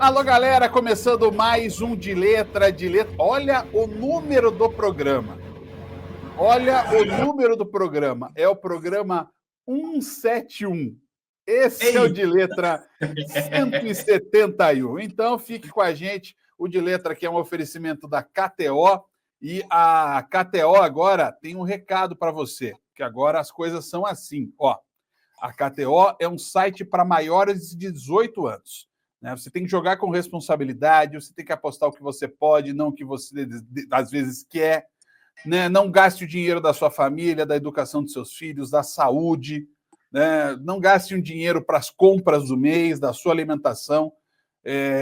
Alô, galera, começando mais um de letra. Olha o número do programa. É o programa 171. Esse é o de letra 171. Então, fique com a gente. O de letra que é um oferecimento da KTO. E a KTO agora tem um recado para você, que agora as coisas são assim. Ó, a KTO é um site para maiores de 18 anos. Né? Você tem que jogar com responsabilidade, você tem que apostar o que você pode, não o que você às vezes quer. Né? Não gaste o dinheiro da sua família, da educação dos seus filhos, da saúde. Né? Não gaste um dinheiro para as compras do mês, da sua alimentação.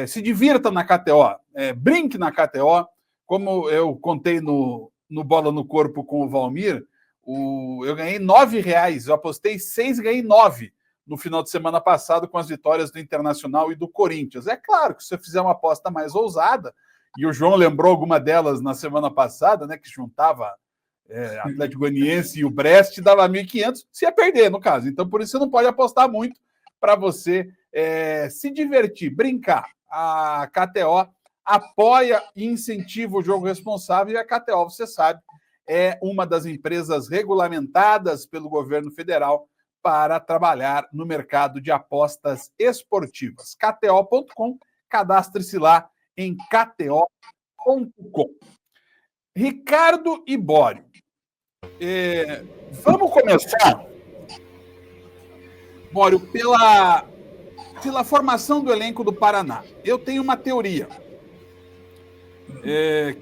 Se divirta na KTO, brinque na KTO. Como eu contei no Bola no Corpo com o Valmir, eu ganhei R$9. Eu apostei 6 e ganhei 9 no final de semana passado com as vitórias do Internacional e do Corinthians. É claro que se eu fizer uma aposta mais ousada, e o João lembrou alguma delas na semana passada, né, que juntava Atlético Goianiense e o Brest, dava 1.500, se ia perder, no caso. Então, por isso você não pode apostar muito para você se divertir, brincar. A KTO apoia e incentiva o jogo responsável, e a KTO, você sabe, é uma das empresas regulamentadas pelo governo federal para trabalhar no mercado de apostas esportivas. KTO.com, cadastre-se lá em KTO.com. Ricardo e Bório, vamos começar, Bório, pela formação do elenco do Paraná. Eu tenho uma teoria,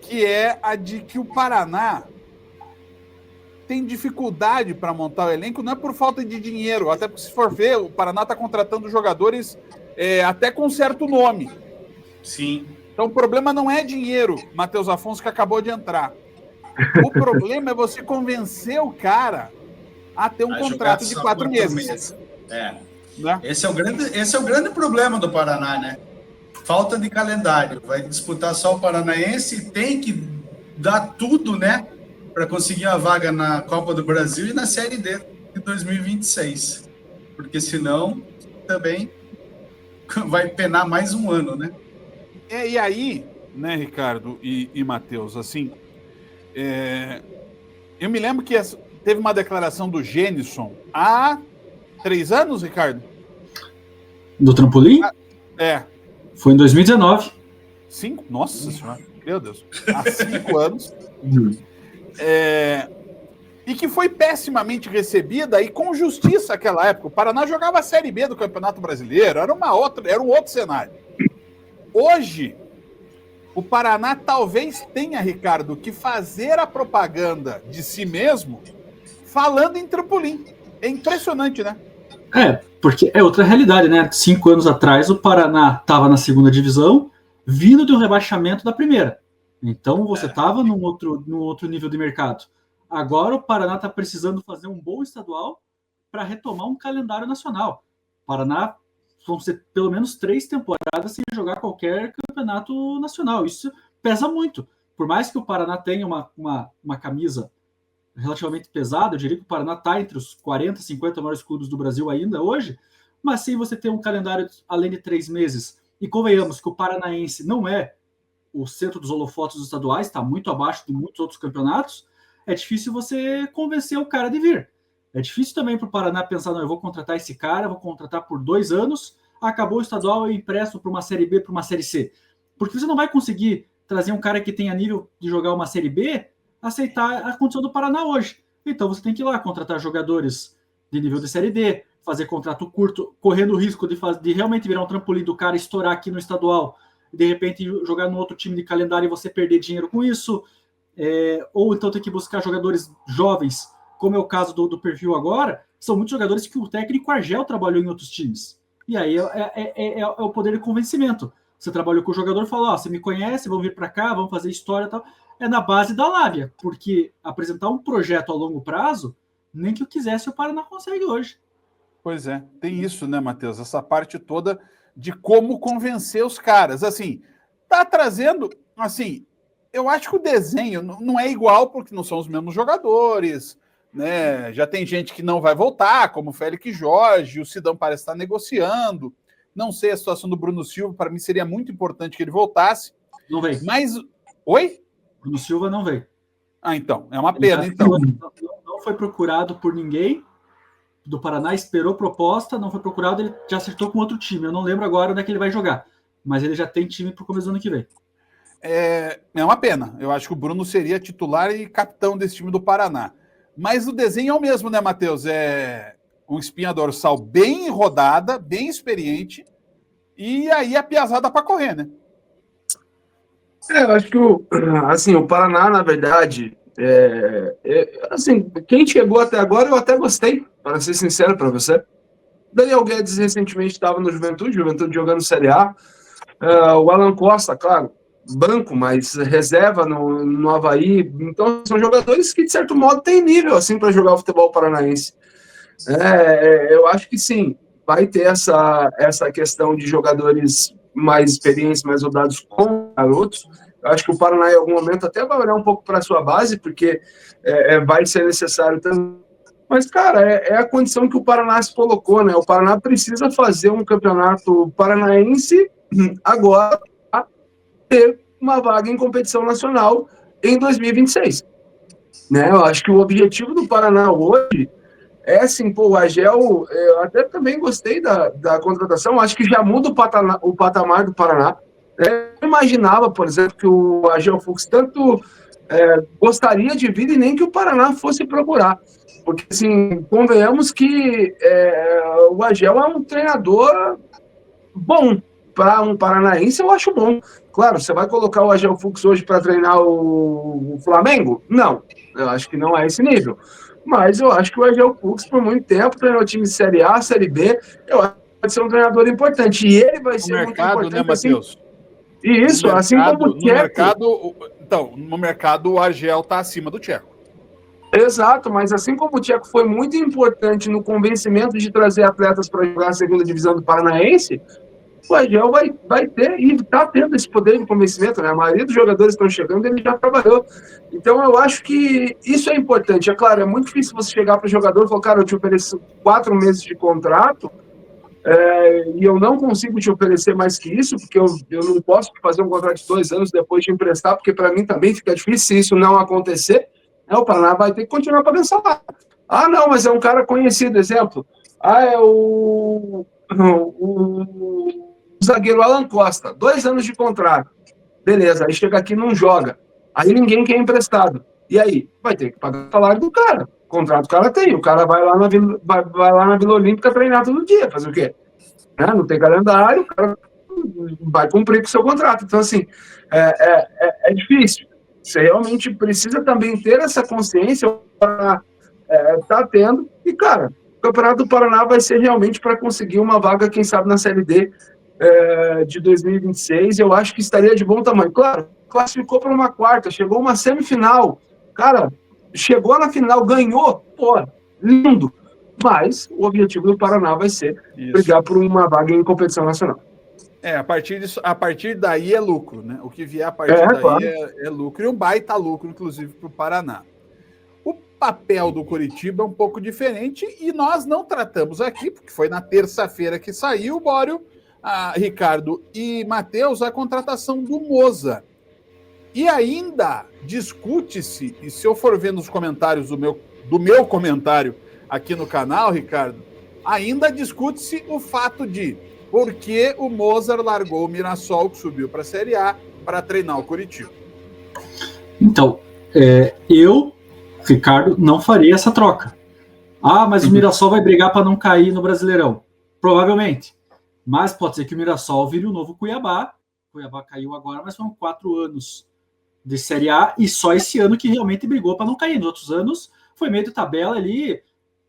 que é a de que o Paraná tem dificuldade para montar o elenco, não é por falta de dinheiro, até porque, se for ver, o Paraná está contratando jogadores até com certo nome. Sim. Então, o problema não é dinheiro, Matheus Afonso, que acabou de entrar. O problema é você convencer o cara a ter um contrato de 4 meses. Né? Esse é o grande problema do Paraná, né? Falta de calendário. Vai disputar só o Paranaense e tem que dar tudo, né? Para conseguir a vaga na Copa do Brasil e na Série D de 2026. Porque senão também vai penar mais um ano, né? E aí, né, Ricardo e Matheus, assim, eu me lembro que teve uma declaração do Gênison há 3 anos, Ricardo? Do trampolim? Foi em 2019. 5? Nossa Senhora, meu Deus. Há 5 anos. E que foi pessimamente recebida e com justiça naquela época. O Paraná jogava a Série B do Campeonato Brasileiro, era um outro cenário. Hoje, o Paraná talvez tenha, Ricardo, que fazer a propaganda de si mesmo falando em trampolim. É impressionante, né? Porque é outra realidade, né? 5 anos atrás, o Paraná estava na segunda divisão, vindo de um rebaixamento da primeira. Então, você estava num outro nível de mercado. Agora, o Paraná está precisando fazer um bom estadual para retomar um calendário nacional. O Paraná vão ser pelo menos 3 temporadas sem jogar qualquer campeonato nacional. Isso pesa muito. Por mais que o Paraná tenha uma camisa relativamente pesada, eu diria que o Paraná está entre os 40, 50 maiores clubes do Brasil ainda hoje, mas sem você ter um calendário além de 3 meses, e convenhamos que o Paranaense não é o centro dos holofotes dos estaduais, está muito abaixo de muitos outros campeonatos, é difícil você convencer o cara de vir. É difícil também para o Paraná pensar, não, eu vou contratar esse cara, vou contratar por 2 anos, acabou o estadual, eu empresto para uma Série B, para uma Série C. Porque você não vai conseguir trazer um cara que tenha nível de jogar uma Série B, aceitar a condição do Paraná hoje. Então você tem que ir lá contratar jogadores de nível de Série D, fazer contrato curto, correndo o risco de realmente virar um trampolim do cara, estourar aqui no estadual, de repente jogar no outro time de calendário e você perder dinheiro com isso, ou então ter que buscar jogadores jovens, como é o caso do perfil agora, são muitos jogadores que o técnico Argel trabalhou em outros times. E aí é o poder de convencimento. Você trabalhou com o jogador e falou, você me conhece, vamos vir para cá, vamos fazer história e tal. É na base da lábia, porque apresentar um projeto a longo prazo, nem que eu quisesse, o Paraná consegue hoje. Pois é, tem isso, né, Matheus? Essa parte toda de como convencer os caras. Assim, tá trazendo, assim, eu acho que o desenho não é igual porque não são os mesmos jogadores, né? Já tem gente que não vai voltar, como o Félix Jorge, o Sidão parece estar negociando, Não sei a situação do Bruno Silva, para mim seria muito importante que ele voltasse. Não veio. Mas. Oi? Bruno Silva não veio. Ah, então. É uma pena, então. Não foi procurado por ninguém do Paraná, esperou proposta, não foi procurado, ele já acertou com outro time. Eu não lembro agora onde é que ele vai jogar, mas ele já tem time para o começo do ano que vem. É uma pena. Eu acho que o Bruno seria titular e capitão desse time do Paraná. Mas o desenho é o mesmo, né, Matheus? É um espinha dorsal bem rodada, bem experiente, e aí a piazada para correr, né? Eu acho que o Paraná, na verdade, assim, quem chegou até agora eu até gostei, para ser sincero para você. Daniel Guedes recentemente estava no Juventude jogando Série A. O Alan Costa, claro, banco, mas reserva no Avaí. Então, são jogadores que, de certo modo, têm nível assim, para jogar o futebol paranaense. Eu acho que sim, vai ter essa questão de jogadores mais experientes, mais rodados com garotos. Eu acho que o Paraná, em algum momento, até vai olhar um pouco para a sua base, porque vai ser necessário também. Mas, cara, é a condição que o Paraná se colocou, né? O Paraná precisa fazer um campeonato paranaense agora para ter uma vaga em competição nacional em 2026. Né? Eu acho que o objetivo do Paraná hoje é assim, o Agel, eu até também gostei da contratação, acho que já muda o patamar do Paraná. Eu imaginava, por exemplo, que o Agel Fux tanto gostaria de vir e nem que o Paraná fosse procurar. Porque, assim, convenhamos que o Agel é um treinador bom. Para um paranaense, eu acho bom. Claro, você vai colocar o Agel Fux hoje para treinar o Flamengo? Não, eu acho que não é esse nível. Mas eu acho que o Agel Fux, por muito tempo, treinou time de Série A, Série B. Eu acho que pode ser um treinador importante. E ele vai ser muito importante. Né, Matheus? Assim, isso, assim como o Tcheco. No mercado, o Agel está acima do Tcheco. Exato, mas assim como o Tcheco foi muito importante no convencimento de trazer atletas para jogar a segunda divisão do Paranaense, o Agel vai ter e está tendo esse poder de convencimento, né? A maioria dos jogadores que estão chegando, ele já trabalhou. Então, eu acho que isso é importante. É claro, é muito difícil você chegar para o jogador e falar, cara, eu te ofereço 4 meses de contrato e eu não consigo te oferecer mais que isso, porque eu não posso fazer um contrato de 2 anos depois de emprestar, porque para mim também fica difícil se isso não acontecer. O Paraná vai ter que continuar pagando salário. Ah, não, mas é um cara conhecido, exemplo. É o zagueiro Alan Costa, 2 anos de contrato. Beleza, aí chega aqui e não joga. Aí ninguém quer emprestado. E aí? Vai ter que pagar o salário do cara. O contrato o cara tem. O cara vai lá na Vila Olímpica treinar todo dia. Fazer o quê? Não tem calendário, o cara vai cumprir com o seu contrato. Então, assim, é difícil. Você realmente precisa também ter essa consciência para estar tendo. E, cara, o Campeonato do Paraná vai ser realmente para conseguir uma vaga, quem sabe, na Série D de 2026. Eu acho que estaria de bom tamanho. Claro, classificou para uma quarta, chegou uma semifinal. Cara, chegou na final, ganhou. Pô, lindo. Mas o objetivo do Paraná vai ser brigar por uma vaga em competição nacional. A partir daí é lucro, né? O que vier a partir daí claro. é lucro. E um baita lucro, inclusive, para o Paraná. O papel do Coritiba é um pouco diferente e nós não tratamos aqui, porque foi na terça-feira que saiu, Bório, Ricardo e Matheus, a contratação do Moza. E ainda discute-se, e se eu for ver nos comentários do meu comentário aqui no canal, Ricardo, ainda discute-se o fato de por que o Mozart largou o Mirassol, que subiu para a Série A, para treinar o Coritiba. Então, eu, Ricardo, não faria essa troca. Mas o Mirassol vai brigar para não cair no Brasileirão. Provavelmente. Mas pode ser que o Mirassol vire o novo Cuiabá. O Cuiabá caiu agora, mas foram 4 anos de Série A e só esse ano que realmente brigou para não cair. Nos outros anos, foi meio de tabela ali,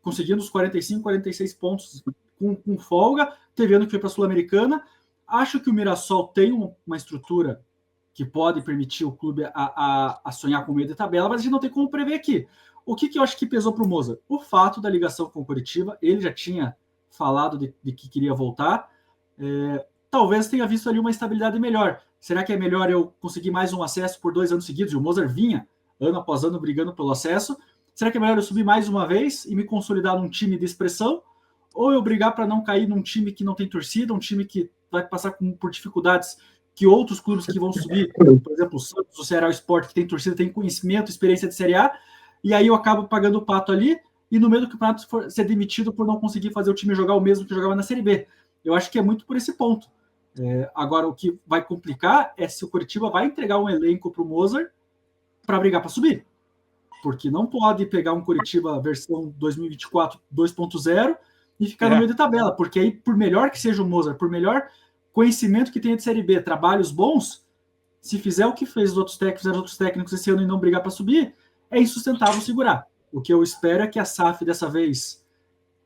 conseguindo os 45, 46 pontos com folga. Teve ano que foi para a Sul-Americana. Acho que o Mirassol tem uma estrutura que pode permitir o clube a sonhar com o meio de tabela, mas a gente não tem como prever aqui. O que eu acho que pesou para o Moza? O fato da ligação com o Coritiba. Ele já tinha falado de que queria voltar. Talvez tenha visto ali uma estabilidade melhor. Será que é melhor eu conseguir mais um acesso por 2 anos seguidos? E o Mozart vinha, ano após ano, brigando pelo acesso. Será que é melhor eu subir mais uma vez e me consolidar num time de expressão? ou eu brigar para não cair num time que não tem torcida, um time que vai passar por dificuldades que outros clubes que vão subir, por exemplo, o Santos, o Ceará, o Sport, que tem torcida, tem conhecimento, experiência de Série A, e aí eu acabo pagando o pato ali, e no meio do campeonato ser demitido por não conseguir fazer o time jogar o mesmo que jogava na Série B. Eu acho que é muito por esse ponto. Agora, o que vai complicar é se o Coritiba vai entregar um elenco para o Mozart para brigar para subir. Porque não pode pegar um Coritiba versão 2024 2.0 e ficar no meio da tabela. Porque aí, por melhor que seja o Mozart, por melhor conhecimento que tenha de Série B, trabalhos bons, se fizer o que fez os outros técnicos esse ano e não brigar para subir, é insustentável segurar. O que eu espero é que a SAF dessa vez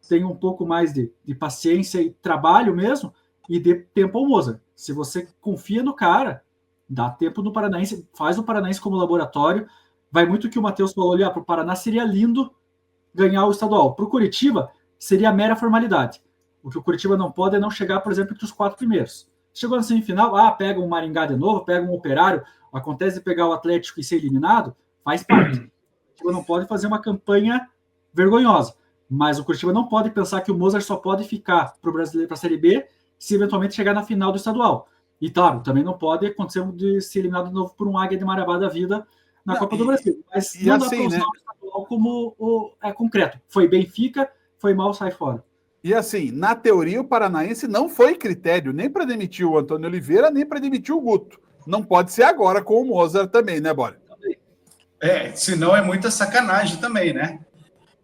tenha um pouco mais de paciência e trabalho mesmo e dê tempo ao Mozart. Se você confia no cara, dá tempo no Paranaense, faz o Paranaense como laboratório. Vai muito o que o Matheus falou ali, para o Paraná seria lindo ganhar o estadual. Para o Curitiba, seria mera formalidade. O que o Curitiba não pode é não chegar, por exemplo, entre os 4 primeiros. Chegou na semifinal, pega um Maringá de novo, pega um Operário, acontece de pegar o Atlético e ser eliminado, faz parte. O Curitiba não pode fazer uma campanha vergonhosa, mas o Curitiba não pode pensar que o Mozart só pode ficar para o brasileiro, para a Série B, se eventualmente chegar na final do estadual. E claro, também não pode acontecer de ser eliminado de novo por um Águia de Marabá da vida na Copa do Brasil. Mas não dá para usar o estadual como concreto. Foi Benfica, foi mal, sai fora. E assim, na teoria, o Paranaense não foi critério nem para demitir o Antônio Oliveira, nem para demitir o Guto. Não pode ser agora com o Mozart também, né, Bora? Senão é muita sacanagem também, né?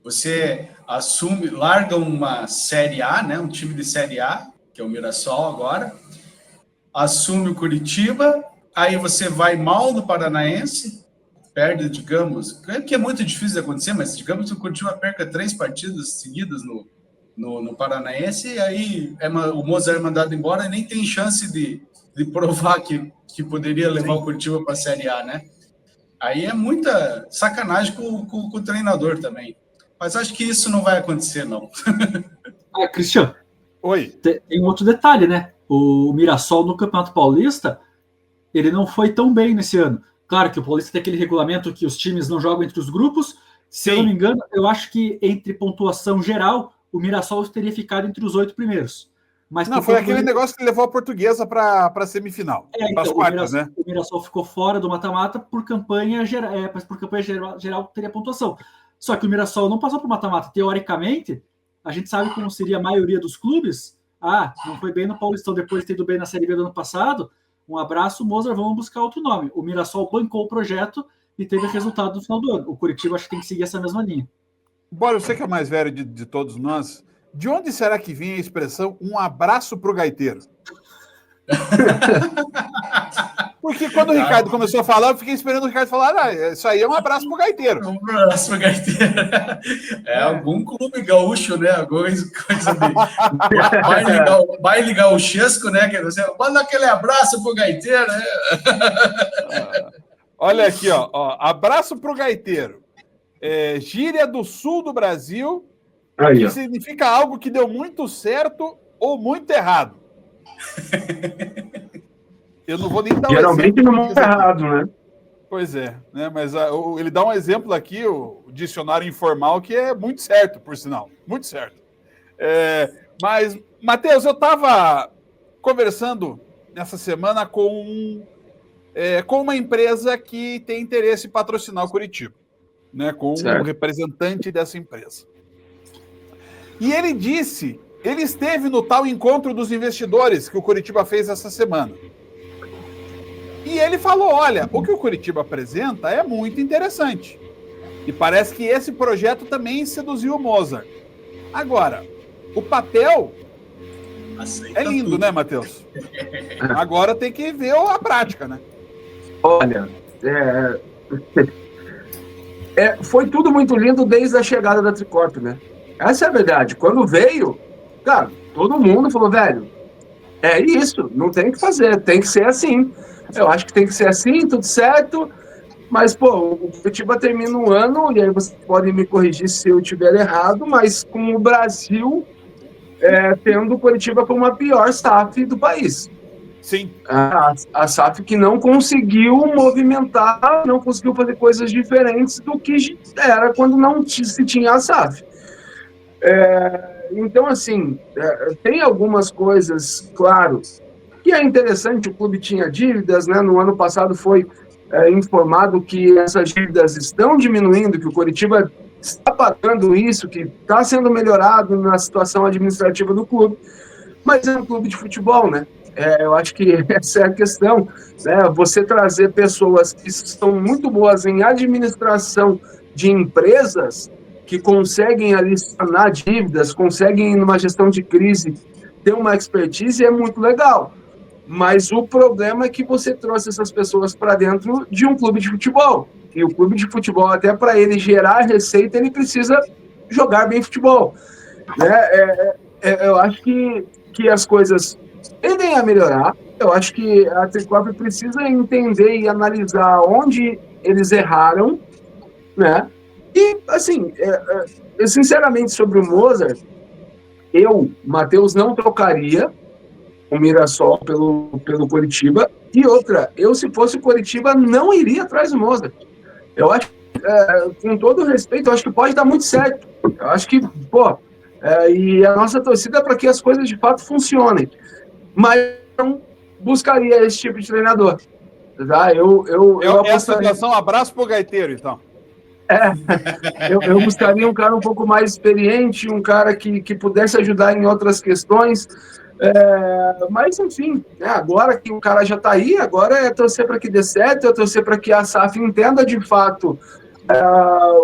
Você larga uma Série A, né? Um time de Série A, que é o Mirassol agora, assume o Curitiba, aí você vai mal no Paranaense, perde, digamos, que é muito difícil de acontecer, mas digamos que o Curitiba perca 3 partidas seguidas no Paranaense, e aí o Mozart é mandado embora e nem tem chance de provar que poderia levar o Curitiba para a Série A, né? Aí é muita sacanagem com o treinador também. Mas acho que isso não vai acontecer, não. Cristiano. Oi. Tem um outro detalhe, né? O Mirassol no Campeonato Paulista, ele não foi tão bem nesse ano. Claro que o Paulista tem aquele regulamento que os times não jogam entre os grupos. Se eu não me engano, eu acho que entre pontuação geral, o Mirassol teria ficado entre os 8 primeiros. Mas não, foi aquele negócio que levou a Portuguesa para a semifinal. Então, as quartas, né? O Mirassol ficou fora do mata-mata por campanha geral teria pontuação. Só que o Mirassol não passou por mata-mata. Teoricamente, a gente sabe como seria a maioria dos clubes. Não foi bem no Paulistão depois de ter ido bem na Série B do ano passado. Um abraço, Mozart, vamos buscar outro nome. O Mirassol bancou o projeto e teve resultado no final do ano. O Curitiba acho que tem que seguir essa mesma linha. Bora, você que é mais velho de todos nós, de onde será que vem a expressão um abraço pro gaiteiro? Porque quando o Ricardo começou a falar, eu fiquei esperando o Ricardo falar, isso aí é um abraço pro gaiteiro. Um abraço pro gaiteiro. Algum clube gaúcho, né? Alguma coisa de... Vai ligar o Chesco, né? Que você manda aquele abraço pro gaiteiro, né? Olha aqui, ó, abraço pro gaiteiro. Gíria do sul do Brasil, que significa algo que deu muito certo ou muito errado. Eu não vou nem dar geralmente não é errado, né? Pois é, né? Mas ele dá um exemplo aqui, o dicionário informal, que é muito certo, por sinal. Muito certo. Mas, Matheus, eu estava conversando nessa semana com uma empresa que tem interesse em patrocinar o Curitiba, né? Com um representante dessa empresa. E ele disse, ele esteve no tal encontro dos investidores que o Curitiba fez essa semana. E ele falou, olha, o que o Curitiba apresenta é muito interessante. E parece que esse projeto também seduziu o Mozart. Agora, o papel é lindo, tudo, né, Matheus? Agora tem que ver a prática, né? Olha, foi tudo muito lindo desde a chegada da Tricorp, né? Essa é a verdade. Quando veio, cara, todo mundo falou, velho, é isso, não tem o que fazer, tem que ser assim. Eu acho que tem que ser assim, tudo certo, mas, pô, o Curitiba termina um ano, e aí vocês podem me corrigir se eu estiver errado, mas com o Brasil tendo o Curitiba como a pior SAF do país. Sim. A SAF que não conseguiu movimentar, não conseguiu fazer coisas diferentes do que era quando não se tinha a SAF. Então, assim, tem algumas coisas, claro, que é interessante. O clube tinha dívidas, né? No ano passado foi informado que essas dívidas estão diminuindo, que o Coritiba está pagando isso, que está sendo melhorado na situação administrativa do clube, mas é um clube de futebol, né? Eu acho que essa é a questão, né? Você trazer pessoas que são muito boas em administração de empresas, que conseguem ali sanar dívidas, conseguem, numa gestão de crise, ter uma expertise, é muito legal. Mas o problema é que você trouxe essas pessoas para dentro de um clube de futebol. E o clube de futebol, até para ele gerar receita, ele precisa jogar bem futebol, né? Eu acho que as coisas tendem a melhorar. Eu acho que a Tricop precisa entender e analisar onde eles erraram, né? E, assim, sinceramente, sobre o Mozart, Matheus, não trocaria o Mirassol pelo Coritiba. E outra, se fosse o Coritiba, não iria atrás do Mozart. Eu acho, com todo respeito, eu acho que pode dar muito certo. Eu acho que, e a nossa torcida é para que as coisas de fato funcionem. Mas não buscaria esse tipo de treinador. Tá? Essa situação, abraço pro Gaiteiro, então. Eu buscaria um cara um pouco mais experiente, um cara que pudesse ajudar em outras questões. Mas, enfim, né, agora que o cara já está aí, agora é torcer para que dê certo, é torcer para que a SAF entenda de fato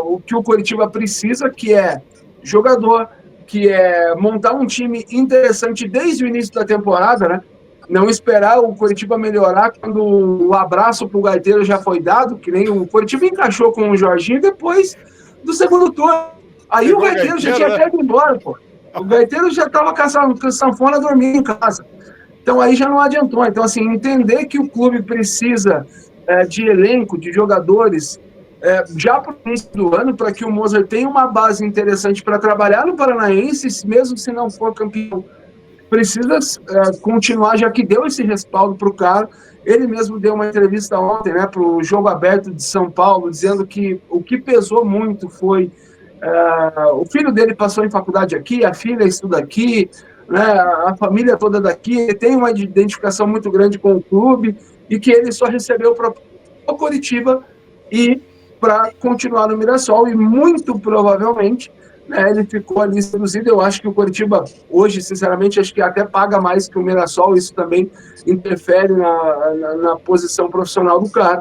o que o Coritiba precisa, que é jogador, que é montar um time interessante desde o início da temporada, né? Não esperar o Coritiba melhorar quando o abraço para o Gaiteiro já foi dado, que nem o Coritiba encaixou com o Jorginho depois do segundo turno. Aí o Gaiteiro já tinha até ido embora, pô. O Gaiteiro já estava com a sanfona dormindo em casa. Então aí já não adiantou. Então, assim, entender que o clube precisa de elenco, de jogadores, já para o início do ano, para que o Mozart tenha uma base interessante para trabalhar no Paranaense, mesmo se não for campeão. Precisa continuar, já que deu esse respaldo para o cara. Ele mesmo deu uma entrevista ontem, né, para o Jogo Aberto de São Paulo, dizendo que o que pesou muito foi o filho dele passou em faculdade aqui, a filha estuda aqui, né, a família toda daqui, ele tem uma identificação muito grande com o clube e que ele só recebeu para o Coritiba e para continuar no Mirassol, e muito provavelmente ele ficou ali seduzido. Eu acho que o Coritiba hoje, sinceramente, acho que até paga mais que o Mirassol. Isso também interfere na posição profissional do cara.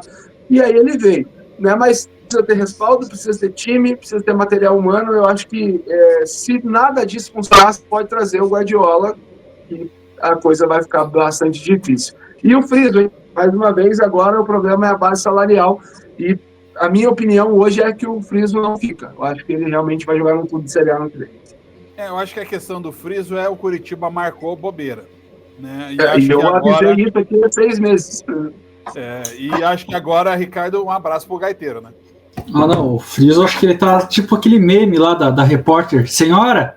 E aí ele veio, né? Mas precisa ter respaldo, precisa ter time, precisa ter material humano. Eu acho que se nada disso funcionar, pode trazer o Guardiola e a coisa vai ficar bastante difícil. E o Friso, mais uma vez, agora o problema é a base salarial, e a minha opinião hoje é que o Friso não fica. Eu acho que ele realmente vai jogar no clube de Série A no que vem. Eu acho que a questão do Friso o Coritiba marcou bobeira. Né? E eu avisei isso aqui há 6 meses. E acho que agora, Ricardo, um abraço pro Gaiteiro, né? Não, o Friso, acho que ele tá tipo aquele meme lá da repórter. Senhora,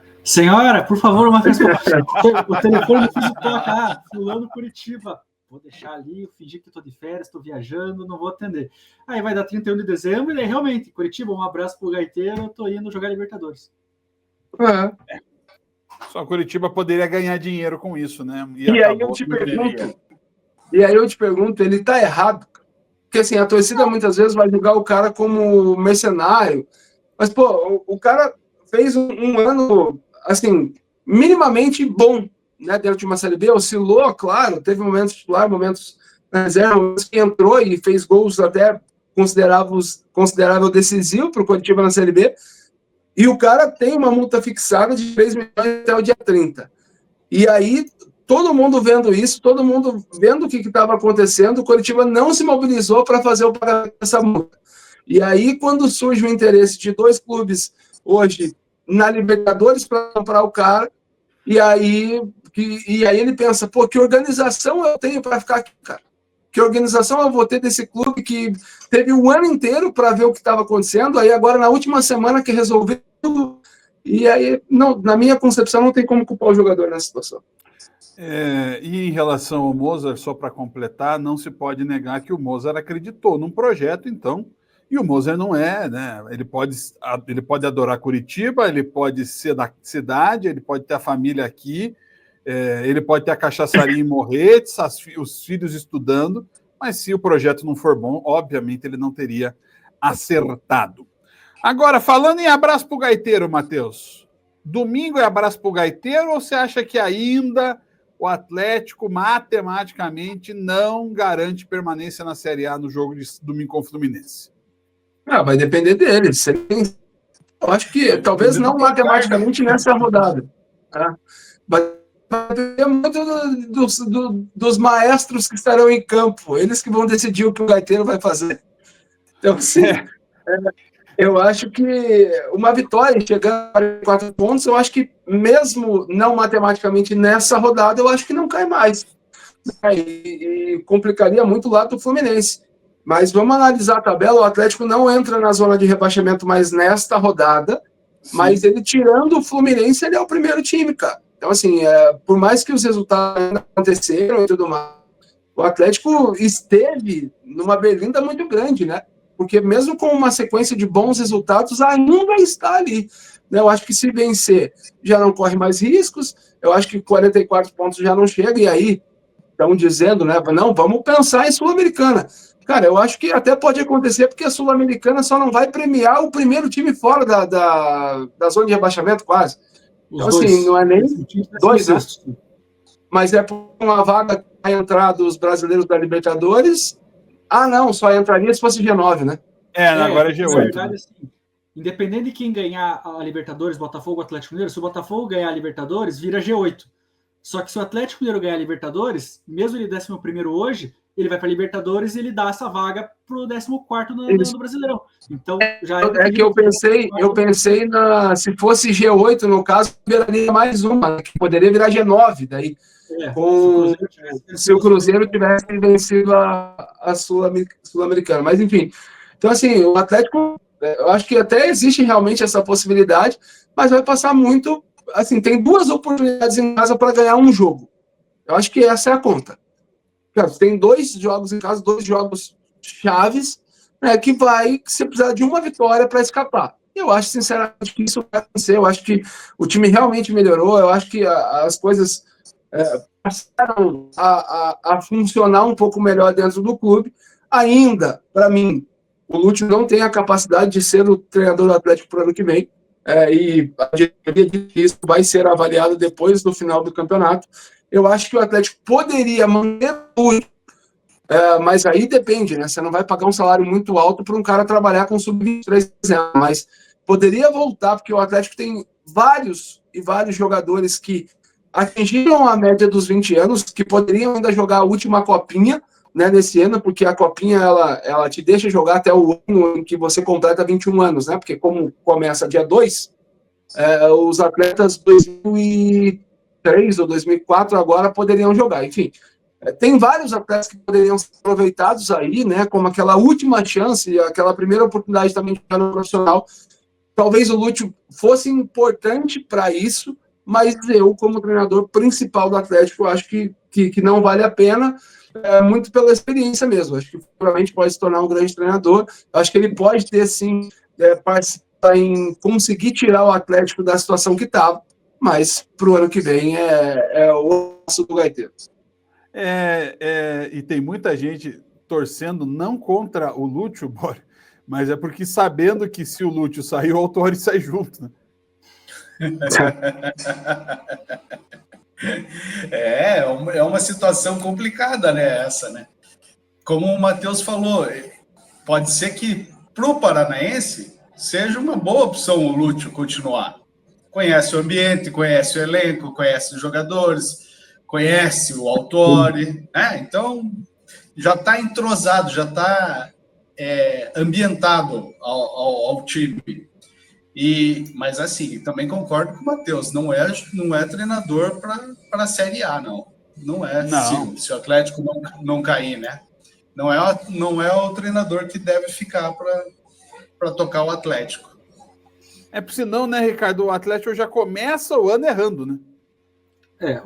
por favor, uma vez o telefone do Friso toca. Fulano Curitiba. Vou deixar ali, eu fingir que estou de férias, estou viajando, não vou atender. Aí vai dar 31 de dezembro e aí realmente, Coritiba, um abraço pro Gaiteiro, eu tô indo jogar Libertadores. Só Coritiba poderia ganhar dinheiro com isso, né? E aí eu te pergunto, ele tá errado? Porque assim, a torcida muitas vezes vai julgar o cara como mercenário, mas pô, o cara fez um ano, assim, minimamente bom, né, dentro de uma Série B, oscilou, claro, teve momentos titular, momentos na reserva, momentos que entrou e fez gols até considerável decisivo para o Coritiba na Série B, e o cara tem uma multa fixada de 3 milhões até o dia 30. E aí, todo mundo vendo isso, todo mundo vendo o que estava acontecendo, o Coritiba não se mobilizou para fazer o pagamento dessa multa. E aí, quando surge o interesse de 2 clubes hoje na Libertadores para comprar o cara, e aí ele pensa, pô, que organização eu tenho para ficar aqui, cara? Que organização eu vou ter desse clube que teve um ano inteiro para ver o que estava acontecendo, aí agora na última semana que resolveu, e aí, não, na minha concepção, não tem como culpar o jogador nessa situação. E em relação ao Mozart, só para completar, não se pode negar que o Mozart acreditou num projeto, então, E o Moser não é, né? Ele pode adorar Curitiba, ele pode ser da cidade, ele pode ter a família aqui, ele pode ter a cachaçaria em Morretes, os filhos estudando, mas se o projeto não for bom, obviamente ele não teria acertado. Agora, falando em abraço pro gaiteiro, Matheus, domingo é abraço pro gaiteiro ou você acha que ainda o Atlético matematicamente não garante permanência na Série A no jogo de domingo com o Fluminense? Vai depender deles. Eu acho que talvez não matematicamente nessa rodada. Tá? Vai depender muito dos maestros que estarão em campo. Eles que vão decidir o que o gaiteiro vai fazer. Então, sim, eu acho que uma vitória chegando a 4 pontos, eu acho que mesmo não matematicamente nessa rodada, eu acho que não cai mais. E complicaria muito o lado do Fluminense. Mas vamos analisar a tabela. O Atlético não entra na zona de rebaixamento mais nesta rodada, sim, mas ele, tirando o Fluminense, ele é o primeiro time, cara. Então, assim, por mais que os resultados ainda aconteceram e tudo mais, o Atlético esteve numa berlinda muito grande, né? Porque mesmo com uma sequência de bons resultados, ainda está ali. Eu acho que se vencer, já não corre mais riscos. Eu acho que 44 pontos já não chega. E aí, estão dizendo, né? Não, vamos pensar em Sul-Americana. Cara, eu acho que até pode acontecer, porque a Sul-Americana só não vai premiar o primeiro time fora da zona de rebaixamento, quase. Então, assim, não é nem dois, né? Mas é por uma vaga que vai entrar dos brasileiros da Libertadores. Não, só entraria se fosse G9, né? Agora é G8. Verdade, assim, independente de quem ganhar a Libertadores, Botafogo ou Atlético Mineiro, se o Botafogo ganhar a Libertadores, vira G8. Só que se o Atlético Mineiro ganhar a Libertadores, mesmo ele 11º hoje, ele vai para a Libertadores e ele dá essa vaga para o 14º no Brasileirão. Então, já é que eu pensei se fosse G8, no caso, viraria mais uma, que poderia virar G9, daí. Se o Cruzeiro tivesse vencido a Sul-Americana. Mas, enfim. Então, assim, o Atlético, eu acho que até existe realmente essa possibilidade, mas vai passar muito. Assim, tem 2 oportunidades em casa para ganhar um jogo. Eu acho que essa é a conta. Tem 2 jogos em casa, 2 jogos chaves, né, que você precisa de uma vitória para escapar. Eu acho, sinceramente, que isso vai acontecer. Eu acho que o time realmente melhorou. Eu acho que as coisas passaram a funcionar um pouco melhor dentro do clube. Ainda, para mim, o Lúcio não tem a capacidade de ser o treinador do Atlético para o ano que vem. E a diretoria disso vai ser avaliado depois do final do campeonato. Eu acho que o Atlético poderia manter tudo, mas aí depende, né? Você não vai pagar um salário muito alto para um cara trabalhar com sub-23, mas poderia voltar, porque o Atlético tem vários jogadores que atingiram a média dos 20 anos, que poderiam ainda jogar a última copinha, né, nesse ano, porque a copinha ela te deixa jogar até o ano em que você completa 21 anos, né? Porque como começa dia 2, os atletas 2003 ou 2004 agora poderiam jogar. Enfim, tem vários atletas que poderiam ser aproveitados aí, né? Como aquela última chance, aquela primeira oportunidade também de jogar no profissional. Talvez o Lúcio fosse importante para isso, mas eu, como treinador principal do Atlético, acho que não vale a pena, muito pela experiência mesmo. Acho que provavelmente pode se tornar um grande treinador. Acho que ele pode ter, sim, participar em conseguir tirar o Atlético da situação que estava, mas para o ano que vem é o osso do gaiteiro. E tem muita gente torcendo não contra o Lúcio, mas é porque sabendo que se o Lúcio sair, o Autori sai junto, né? É uma situação complicada, né, essa, né? Como o Matheus falou, pode ser que para o paranaense seja uma boa opção o Lúcio continuar. Conhece o ambiente, conhece o elenco, conhece os jogadores, conhece o Autori, né? Então já está entrosado, já está ambientado ao time. Mas assim, também concordo com o Matheus, não é treinador para a Série A, não. Não é. Não. Se o Atlético não cair, né? Não é o treinador que deve ficar para tocar o Atlético. Porque senão, né, Ricardo, o Atlético já começa o ano errando, né?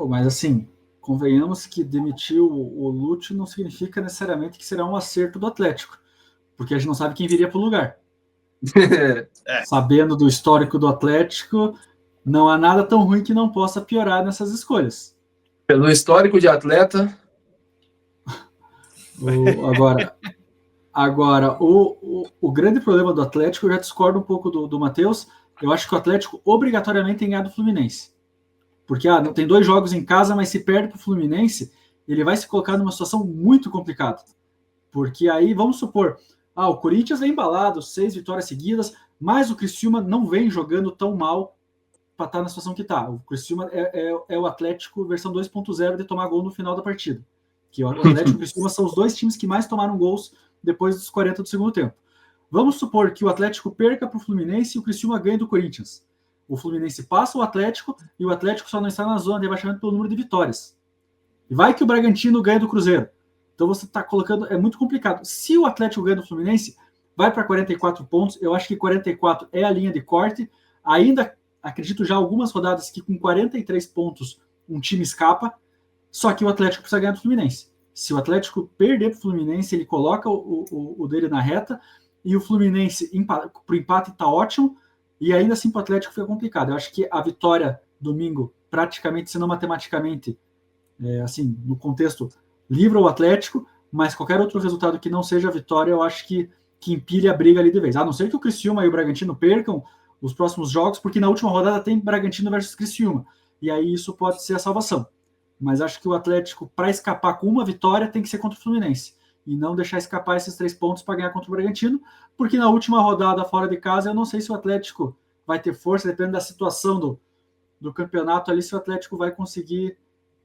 Mas assim, convenhamos que demitir o Lúcio não significa necessariamente que será um acerto do Atlético. porque a gente não sabe quem viria para o lugar. É. Sabendo do histórico do Atlético, não há nada tão ruim que não possa piorar nessas escolhas. Pelo histórico de atleta. Agora, o grande problema do Atlético, eu já discordo um pouco do Matheus, eu acho que o Atlético obrigatoriamente tem ganhado do Fluminense. Porque não tem 2 jogos em casa, mas se perde para o Fluminense, ele vai se colocar numa situação muito complicada. Porque aí, vamos supor, o Corinthians vem embalado, 6 vitórias seguidas, mas o Criciúma não vem jogando tão mal para estar na situação que está. O Criciúma é o Atlético versão 2.0 de tomar gol no final da partida. Que o Atlético e o Criciúma são os 2 times que mais tomaram gols depois dos 40 do segundo tempo. Vamos supor que o Atlético perca para o Fluminense e o Criciúma ganhe do Corinthians. O Fluminense passa o Atlético e o Atlético só não está na zona de rebaixamento pelo número de vitórias. E vai que o Bragantino ganha do Cruzeiro. Então você está colocando... É muito complicado. Se o Atlético ganha do Fluminense, vai para 44 pontos. Eu acho que 44 é a linha de corte. Ainda acredito já algumas rodadas que com 43 pontos um time escapa. Só que o Atlético precisa ganhar do Fluminense. Se o Atlético perder para o Fluminense, ele coloca o dele na reta e o Fluminense para o empate está ótimo e ainda assim para o Atlético fica complicado. Eu acho que a vitória domingo, praticamente, se não matematicamente, assim, no contexto, livra o Atlético, mas qualquer outro resultado que não seja a vitória, eu acho que empilha a briga ali de vez. A não ser que o Criciúma e o Bragantino percam os próximos jogos, porque na última rodada tem Bragantino versus Criciúma. E aí isso pode ser a salvação. Mas acho que o Atlético, para escapar com uma vitória, tem que ser contra o Fluminense. E não deixar escapar esses 3 pontos para ganhar contra o Bragantino, porque na última rodada fora de casa, eu não sei se o Atlético vai ter força, depende da situação do campeonato ali, se o Atlético vai conseguir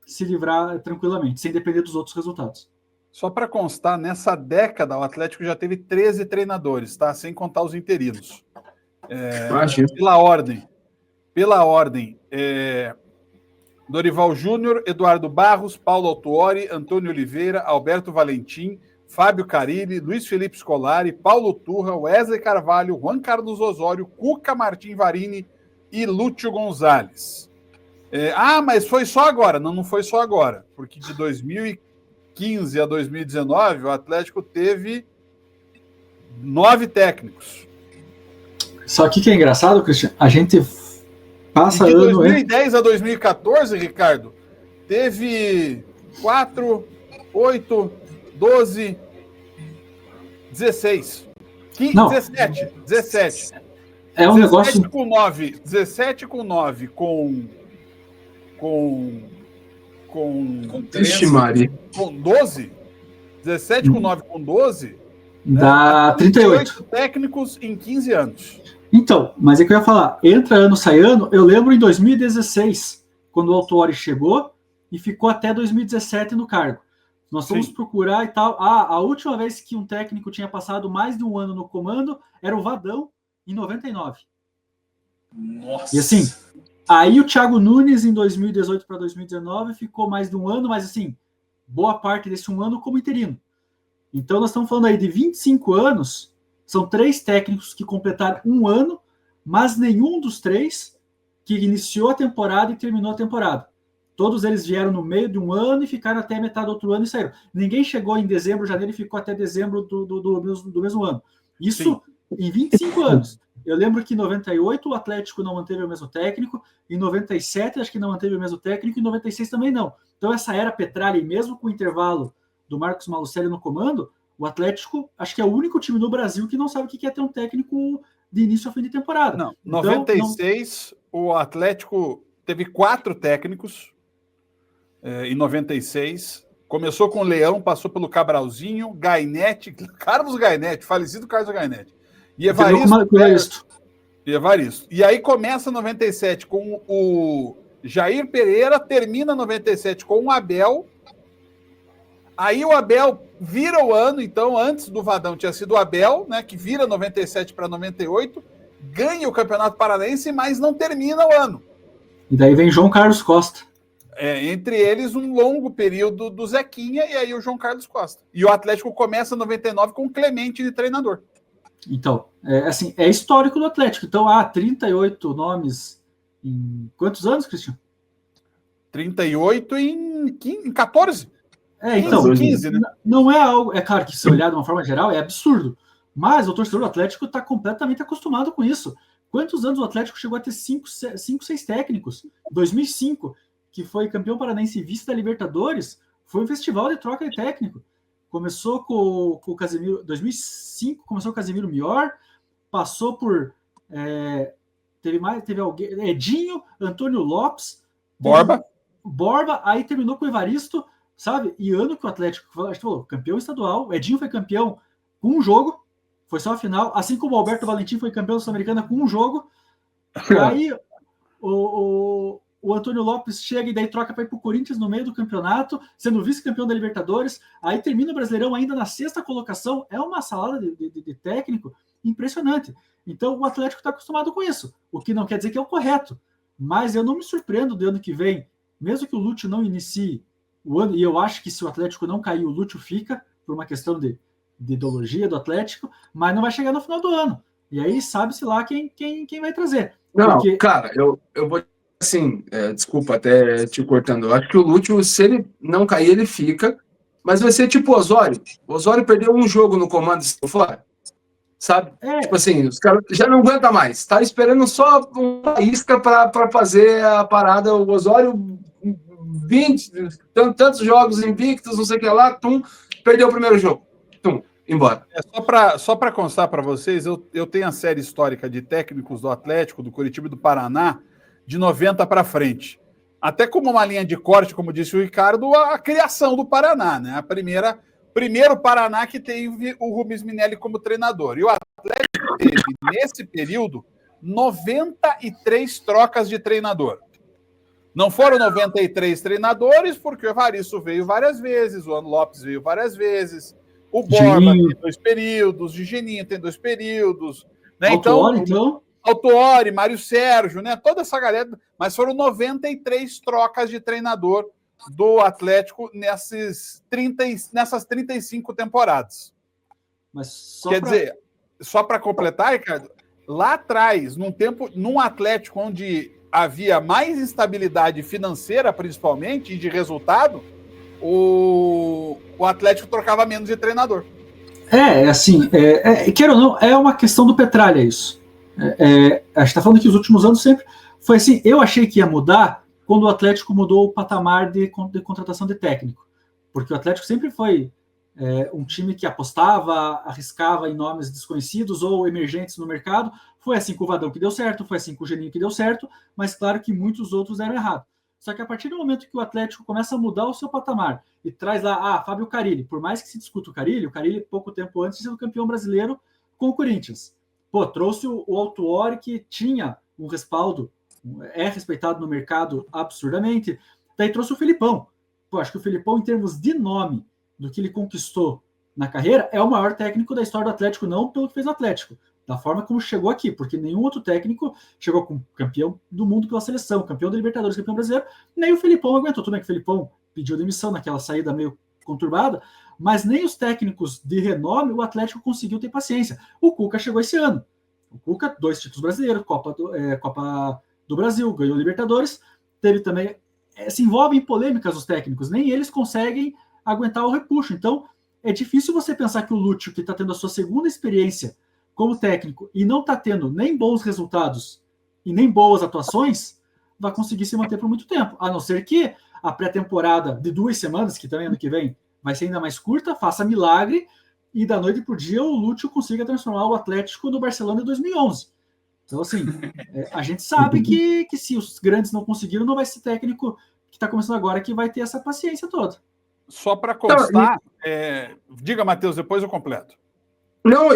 se livrar tranquilamente, sem depender dos outros resultados. Só para constar, nessa década, o Atlético já teve 13 treinadores, tá? Sem contar os interinos. Pela ordem, Dorival Júnior, Eduardo Barros, Paulo Autuori, Antônio Oliveira, Alberto Valentim, Fábio Carilli, Luiz Felipe Scolari, Paulo Turra, Wesley Carvalho, Juan Carlos Osório, Cuca Martim Varini e Lúcio Gonzalez. Mas foi só agora. Não foi só agora, porque de 2015 a 2019 o Atlético teve 9 técnicos. Só que é engraçado, Cristiano, a gente passa de 2010 a 2014, Ricardo, teve 4, 8, 12, 16, 15, não. 17. É um 17 negócio... com 9, 17 com 9, com 13, com 12, 17 com 9 com 12, dá 38 técnicos em 15 anos. Então, mas é que eu ia falar, entra ano, sai ano, eu lembro em 2016, quando o Autuori chegou e ficou até 2017 no cargo. Nós fomos procurar e tal. A última vez que um técnico tinha passado mais de um ano no comando era o Vadão, em 99. Nossa! E assim, aí o Thiago Nunes, em 2018 para 2019, ficou mais de um ano, mas assim, boa parte desse um ano como interino. Então nós estamos falando aí de 25 anos, são 3 técnicos que completaram um ano, mas nenhum dos 3 que iniciou a temporada e terminou a temporada. Todos eles vieram no meio de um ano e ficaram até metade do outro ano e saíram. Ninguém chegou em dezembro, janeiro e ficou até dezembro do mesmo ano. Isso em 25 anos. Eu lembro que em 98 o Atlético não manteve o mesmo técnico, em 97 acho que não manteve o mesmo técnico, e em 96 também não. Então essa era Petralha, mesmo com o intervalo do Marcos Malucelli no comando, o Atlético acho que é o único time no Brasil que não sabe o que é ter um técnico de início ao fim de temporada. Não, então, 96 o Atlético teve 4 técnicos. Em 96, começou com o Leão, passou pelo Cabralzinho, Gainete, Carlos Gainete, falecido Carlos Gainete, e Evaristo. E aí começa 97 com o Jair Pereira, termina 97 com o Abel. Aí o Abel vira o ano, então antes do Vadão tinha sido o Abel, né, que vira 97 para 98, ganha o Campeonato Paranaense, mas não termina o ano. E daí vem João Carlos Costa. Entre eles um longo período do Zequinha e aí o João Carlos Costa. E o Atlético começa em 99 com o Clemente de treinador. Então, é histórico do Atlético. Então, 38 nomes em quantos anos, Cristiano? 38 em 14. Então, 15, né? Não é algo... É claro que se olhar de uma forma geral é absurdo. Mas o torcedor do Atlético está completamente acostumado com isso. Quantos anos o Atlético chegou a ter 5, 6 técnicos? 2005, que foi campeão paranaense e vice da Libertadores, foi um festival de troca de técnico. Começou com o Casemiro, 2005, começou com o Casemiro Mior, passou por... teve alguém, Edinho, Antônio Lopes, Borba, aí terminou com o Evaristo, sabe? E ano que o Atlético falou, campeão estadual, o Edinho foi campeão com um jogo, foi só a final, assim como o Alberto Valentim foi campeão da Sul-Americana com um jogo. Aí o Antônio Lopes chega e daí troca para ir para o Corinthians no meio do campeonato, sendo vice-campeão da Libertadores, aí termina o Brasileirão ainda na 6ª colocação, é uma salada de técnico impressionante. Então o Atlético está acostumado com isso, o que não quer dizer que é o correto, mas eu não me surpreendo do ano que vem, mesmo que o Lúcio não inicie o ano, e eu acho que se o Atlético não cair, o Lúcio fica, por uma questão de ideologia do Atlético, mas não vai chegar no final do ano. E aí sabe-se lá quem vai trazer. Não, cara, eu vou assim, desculpa até te cortando, eu acho que o Lúcio, se ele não cair, ele fica, mas vai ser tipo o Osório. O Osório perdeu um jogo no comando e saiu fora, sabe? Tipo assim, os caras já não aguentam mais, tá esperando só uma isca para fazer a parada. O Osório, 20, tantos jogos invictos, não sei o que lá, perdeu o primeiro jogo, embora. Só para constar para vocês, eu tenho a série histórica de técnicos do Atlético, do Coritiba e do Paraná, de 90 para frente. Até como uma linha de corte, como disse o Ricardo, a criação do Paraná, né? Primeiro Paraná que teve o Rubens Minelli como treinador. E o Atlético teve, nesse período, 93 trocas de treinador. Não foram 93 treinadores, porque o Evaristo veio várias vezes, o Antônio Lopes veio várias vezes, o Borba tem 2 períodos, o Geninho tem 2 períodos, né? Então, Autuori, Mário Sérgio, né? Toda essa galera, mas foram 93 trocas de treinador do Atlético nessas 35 temporadas. Mas dizer, só para completar, Ricardo, lá atrás, num Atlético onde havia mais instabilidade financeira, principalmente, e de resultado, o Atlético trocava menos de treinador. Queira ou não, é uma questão do Petralha isso. A gente está falando que os últimos anos sempre foi assim. Eu achei que ia mudar quando o Atlético mudou o patamar de contratação de técnico, porque o Atlético sempre foi um time que apostava, arriscava em nomes desconhecidos ou emergentes no mercado. Foi assim com o Vadão que deu certo, foi assim com o Geninho que deu certo, mas claro que muitos outros deram errado. Só que a partir do momento que o Atlético começa a mudar o seu patamar e traz lá, Fábio Carille, por mais que se discuta o Carille pouco tempo antes de ser o campeão brasileiro com o Corinthians. Trouxe o Autuori, que tinha um respaldo, é respeitado no mercado absurdamente. Daí trouxe o Felipão. Acho que o Felipão, em termos de nome, do que ele conquistou na carreira, é o maior técnico da história do Atlético, não pelo que fez no Atlético, da forma como chegou aqui, porque nenhum outro técnico chegou como campeão do mundo pela seleção, campeão da Libertadores, campeão brasileiro, nem o Felipão aguentou. Tudo bem que o Felipão pediu demissão naquela saída meio conturbada, mas nem os técnicos de renome o Atlético conseguiu ter paciência. O Cuca chegou esse ano. O Cuca, 2 títulos brasileiros, Copa do Brasil, ganhou Libertadores, teve também... se envolvem em polêmicas os técnicos, nem eles conseguem aguentar o repuxo. Então, é difícil você pensar que o Lúcio, que está tendo a sua segunda experiência como técnico e não está tendo nem bons resultados e nem boas atuações, vai conseguir se manter por muito tempo, a não ser que a pré-temporada de 2 semanas, que também ano que vem vai ser ainda mais curta, faça milagre e da noite para o dia o Lúcio consiga transformar o Atlético no Barcelona de 2011. Então, assim, a gente sabe que se os grandes não conseguiram, não vai ser técnico que está começando agora que vai ter essa paciência toda. Só para constar, diga, Matheus, depois eu completo. Não,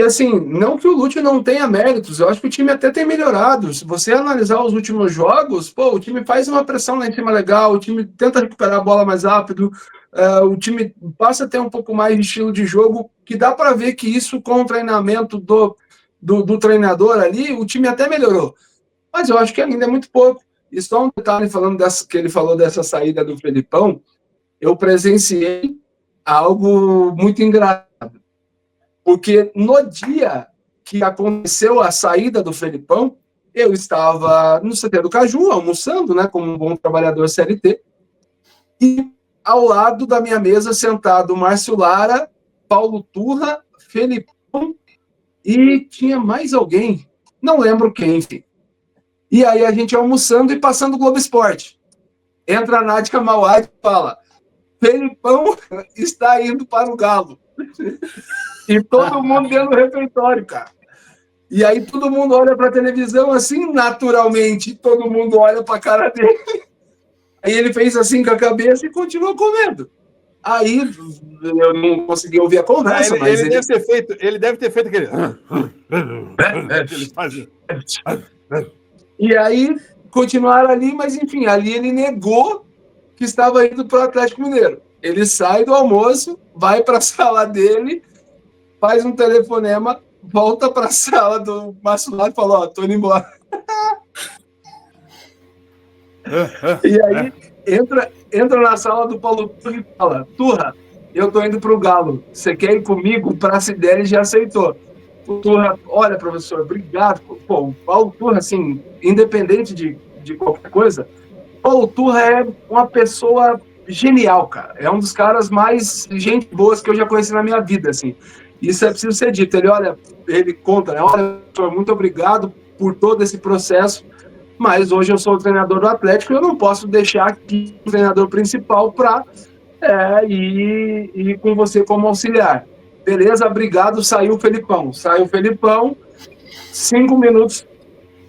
assim, não que o Lúcio não tenha méritos, eu acho que o time até tem melhorado. Se você analisar os últimos jogos, o time faz uma pressão lá em cima legal, o time tenta recuperar a bola mais rápido, o time passa a ter um pouco mais de estilo de jogo, que dá para ver que isso com o treinamento do treinador ali, o time até melhorou. Mas eu acho que ainda é muito pouco. E só um detalhe que ele falou dessa saída do Felipão, eu presenciei algo muito engraçado. Porque no dia que aconteceu a saída do Felipão, eu estava no CT do Caju, almoçando, né, como um bom trabalhador CLT, e ao lado da minha mesa, sentado Márcio Lara, Paulo Turra, e tinha mais alguém, não lembro quem, enfim. E aí a gente almoçando e passando o Globo Esporte. Entra a Nádia Mauad e fala: Felipão está indo para o Galo. E todo mundo dentro do refeitório, cara. E aí todo mundo olha para a televisão assim, naturalmente, todo mundo olha para a cara dele. Aí ele fez assim com a cabeça e continuou comendo. Aí eu não consegui ouvir a conversa, mas ele deve ter feito aquele. Que ele fazia. E aí continuaram ali, mas enfim, ali ele negou que estava indo para o Atlético Mineiro. Ele sai do almoço, vai para a sala dele, faz um telefonema, volta para a sala do Márcio Lado e fala: tô indo embora. E aí entra na sala do Paulo Turra e fala: Turra, eu tô indo pro Galo, você quer ir comigo? O Pracidelli já aceitou. O Turra: olha, professor, obrigado. Pô, o Paulo Turra, assim, independente de qualquer coisa, o Paulo Turra é uma pessoa genial, cara. É um dos caras mais gente boas que eu já conheci na minha vida, assim. Isso é preciso ser dito. Ele conta, né? Olha, professor, muito obrigado por todo esse processo, mas hoje eu sou o treinador do Atlético e eu não posso deixar aqui o treinador principal para ir com você como auxiliar. Beleza, obrigado, saiu o Felipão. 5 minutos,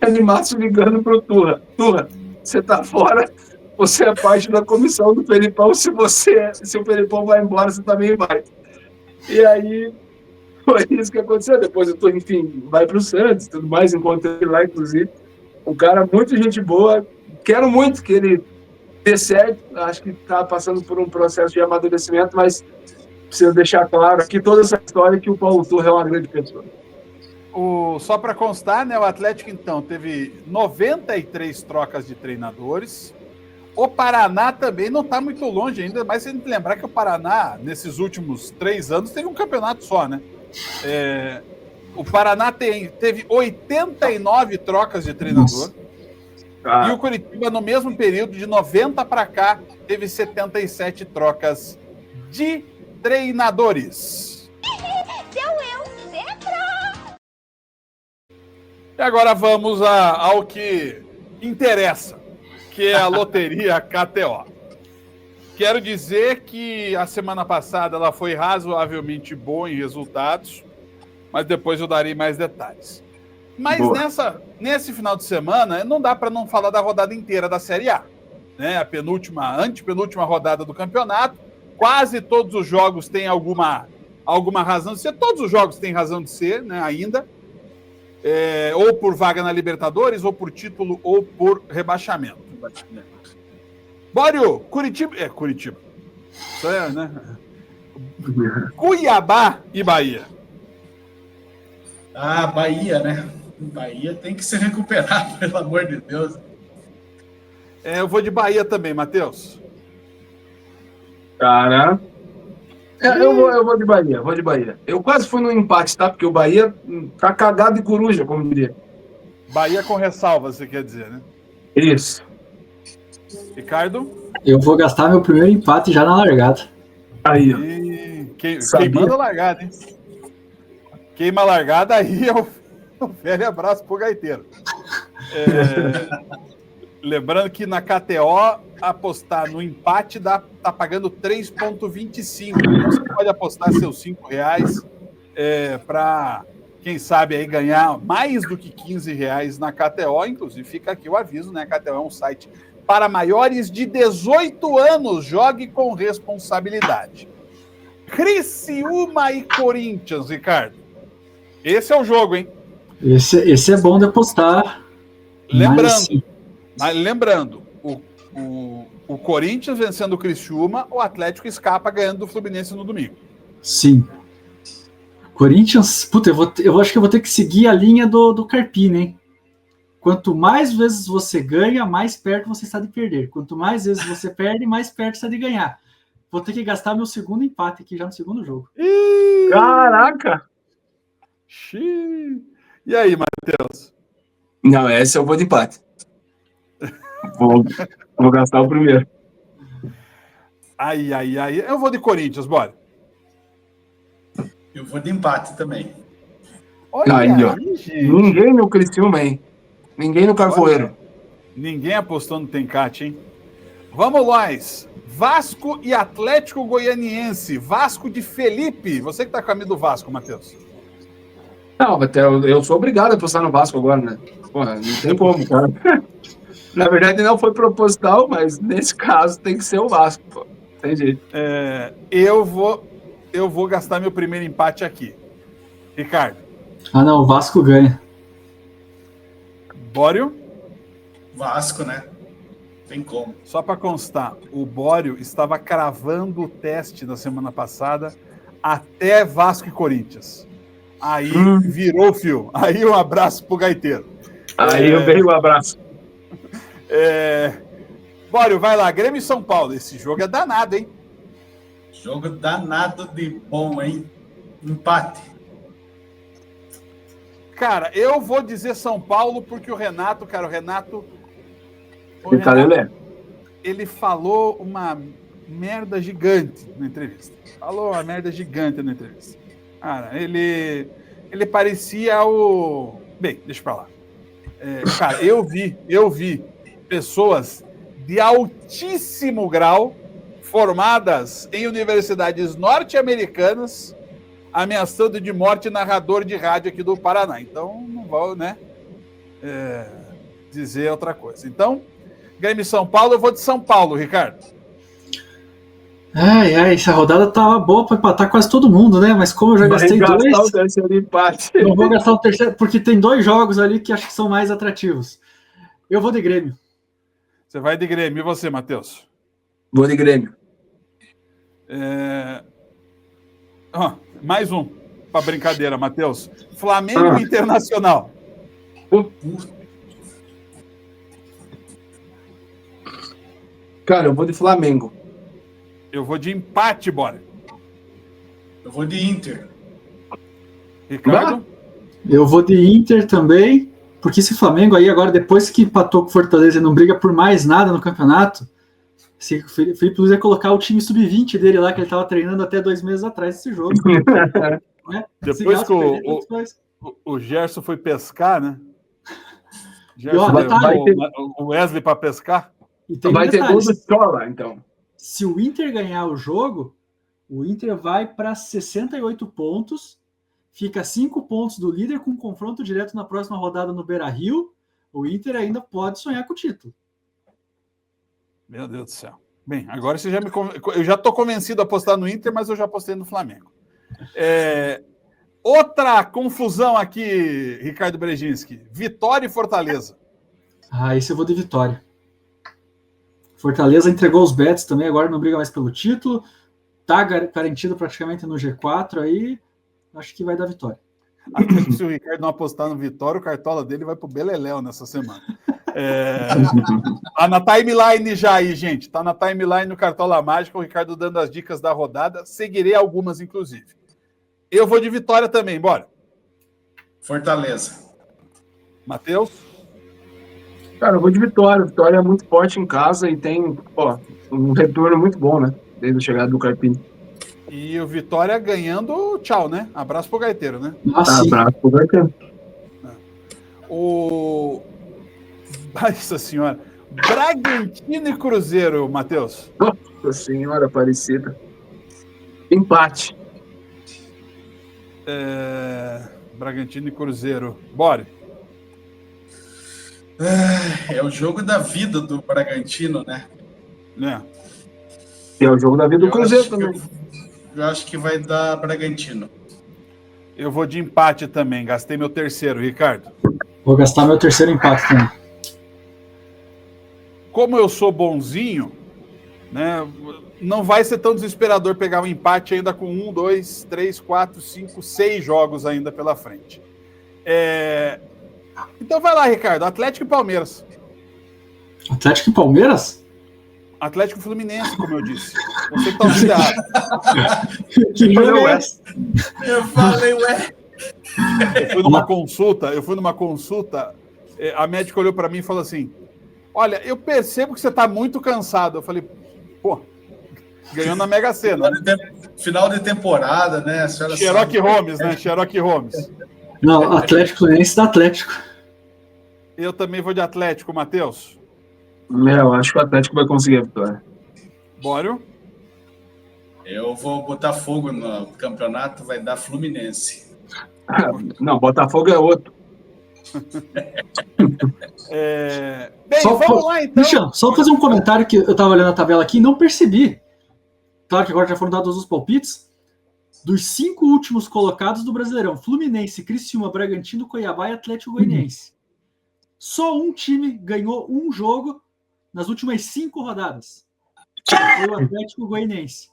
Animaço ligando pro Turra. Turra, você tá fora, você é parte da comissão do Felipão, se o Felipão vai embora, você também vai. E aí, foi isso que aconteceu. Depois enfim, vai pro Santos e tudo mais, encontrei ele lá, inclusive. Um cara muito gente boa, quero muito que ele dê certo, acho que está passando por um processo de amadurecimento, mas preciso deixar claro aqui toda essa história que o Paulo Turra é uma grande pessoa. Só para constar, né, o Atlético, então, teve 93 trocas de treinadores. O Paraná também não está muito longe ainda, mas se a gente lembrar que o Paraná, nesses últimos 3 anos, teve um campeonato só, né? O Paraná teve 89 trocas de treinador. E o Curitiba, no mesmo período, de 90 para cá, teve 77 trocas de treinadores. E agora vamos ao que interessa, que é a loteria KTO. Quero dizer que a semana passada ela foi razoavelmente boa em resultados, mas depois eu darei mais detalhes. Mas nesse final de semana, não dá para não falar da rodada inteira da Série A. Né? A antepenúltima rodada do campeonato. Quase todos os jogos têm alguma razão de ser. Todos os jogos têm razão de ser, né, ainda. Ou por vaga na Libertadores, ou por título, ou por rebaixamento. Bório, Curitiba. Isso é, né? Cuiabá e Bahia. Bahia, né? Bahia tem que se recuperar, pelo amor de Deus. Eu vou de Bahia também, Matheus. Cara, eu vou de Bahia. Eu quase fui no empate, tá? Porque o Bahia tá cagado de coruja, como diria. Bahia com ressalvas, você quer dizer, né? Isso. Ricardo? Eu vou gastar meu primeiro empate já na largada. Aí, queimando a largada, hein? Queima a largada, aí é um velho abraço pro gaiteiro. Lembrando que na KTO, apostar no empate tá pagando 3,25. Então você pode apostar seus R$5 para, quem sabe, aí ganhar mais do que R$15 na KTO. Inclusive, fica aqui o aviso, né? A KTO é um site para maiores de 18 anos. Jogue com responsabilidade. Criciúma e Corinthians, Ricardo. Esse é o jogo, hein? Esse é bom de apostar. Lembrando, o Corinthians vencendo o Criciúma, o Atlético escapa ganhando do Fluminense no domingo. Sim. Corinthians, puta, eu acho que eu vou ter que seguir a linha do Carpini, hein? Quanto mais vezes você ganha, mais perto você está de perder. Quanto mais vezes você perde, mais perto está de ganhar. Vou ter que gastar meu segundo empate aqui já no segundo jogo. Caraca! E aí, Matheus? Não, esse eu vou de empate. Vou gastar o primeiro. Ai. Eu vou de Corinthians, bora. Eu vou de empate também. Olha Aí, ó. gente. Ninguém no Criciúma, hein? Ninguém no Carvoeiro. Ninguém apostou no Tencate, hein? Vamos nós. Vasco e Atlético Goianiense. Vasco de Felipe. Você que tá com a camisa do Vasco, Matheus. Não, até eu sou obrigado a apostar no Vasco agora, né? Porra, não tem como, cara. Na verdade, não foi proposital, mas nesse caso tem que ser o Vasco, pô. Tem jeito. Eu vou gastar meu primeiro empate aqui. Ricardo. Ah, não, o Vasco ganha. Bório. Vasco, né? Tem como. Só para constar, o Bório estava cravando o teste na semana passada até Vasco e Corinthians. Aí virou o fio. Aí um abraço pro gaiteiro. Aí eu dei um abraço. Bório, vai lá. Grêmio e São Paulo. Esse jogo é danado, hein? Jogo danado de bom, hein? Empate. Cara, eu vou dizer São Paulo porque o Renato, ele falou uma merda gigante na entrevista. Cara, ele parecia o... Bem, deixa pra lá. Cara, eu vi pessoas de altíssimo grau formadas em universidades norte-americanas ameaçando de morte narrador de rádio aqui do Paraná. Então, não vou, né, dizer outra coisa. Então, Grêmio e São Paulo, eu vou de São Paulo, Ricardo. Essa rodada tava boa para empatar quase todo mundo, né? Mas como eu já gastei dois, eu vou gastar o terceiro, porque tem 2 jogos ali que acho que são mais atrativos. Eu vou de Grêmio. Você vai de Grêmio. E você, Matheus? Vou de Grêmio. Mais um para brincadeira, Matheus. Flamengo Internacional. Cara, eu vou de Flamengo. Eu vou de empate, bora. Eu vou de Inter. Ricardo? Eu vou de Inter também, porque esse Flamengo aí agora, depois que empatou com o Fortaleza e não briga por mais nada no campeonato, se o Felipe Luiz ia colocar o time sub-20 dele lá, que ele estava treinando até 2 meses atrás desse jogo. Né? Depois que o Gerson foi pescar, né? O Wesley para pescar. E tem vai ter gol do Chola, então. Se o Inter ganhar o jogo, o Inter vai para 68 pontos, fica 5 pontos do líder com confronto direto na próxima rodada no Beira-Rio. O Inter ainda pode sonhar com o título. Meu Deus do céu. Bem, agora você eu já estou convencido a apostar no Inter, mas eu já apostei no Flamengo. Outra confusão aqui, Ricardo Brejinski. Vitória e Fortaleza. Esse eu vou de Vitória. Fortaleza entregou os bets também, agora não briga mais pelo título. Tá garantido praticamente no G4 aí. Acho que vai dar Vitória. Até que se o Ricardo não apostar no Vitória, o cartola dele vai pro Beleléu nessa semana. Na timeline já aí, gente. Tá na timeline no Cartola Mágica, o Ricardo dando as dicas da rodada. Seguirei algumas, inclusive. Eu vou de Vitória também, bora. Fortaleza. Matheus? Cara, eu vou de Vitória. Vitória é muito forte em casa e tem um retorno muito bom, né? Desde a chegada do Carpini. E o Vitória ganhando, tchau, né? Abraço pro gaiteiro, né? Abraço pro gaiteiro. Nossa senhora. Bragantino e Cruzeiro, Matheus. Nossa senhora, Aparecida. Empate. Bragantino e Cruzeiro. Bora. É o jogo da vida do Bragantino, né? É o jogo da vida do Cruzeiro também. Eu acho que vai dar Bragantino. Eu vou de empate também. Gastei meu terceiro, Ricardo. Vou gastar meu terceiro empate também. Como eu sou bonzinho, né, não vai ser tão desesperador pegar um empate ainda com 1, 2, 3, 4, 5, 6 jogos ainda pela frente. Então vai lá, Ricardo. Atlético e Palmeiras. Atlético e Palmeiras? Atlético e Fluminense, como eu disse. Você que tá ouvindo errado. Que jogo é esse? Eu falei, ué. Eu fui numa consulta, a médica olhou para mim e falou assim: olha, eu percebo que você tá muito cansado. Eu falei, pô, ganhou na Mega Sena. Final de temporada, né? Sherlock Holmes, né? Sherlock Holmes. Não, Atlético Fluminense da Atlético. Eu também vou de Atlético, Matheus. Eu acho que o Atlético vai conseguir a vitória. Bório? Eu vou botar fogo no campeonato, vai dar Fluminense. Não, Botafogo é outro. Bem, vamos lá então. Cristiano, só fazer um comentário que eu tava olhando a tabela aqui e não percebi. Claro que agora já foram dados os palpites. Dos 5 últimos colocados do Brasileirão, Fluminense, Criciúma, Bragantino, Cuiabá e Atlético Goianiense. Só um time ganhou um jogo nas últimas 5 rodadas. Foi o Atlético Goianiense.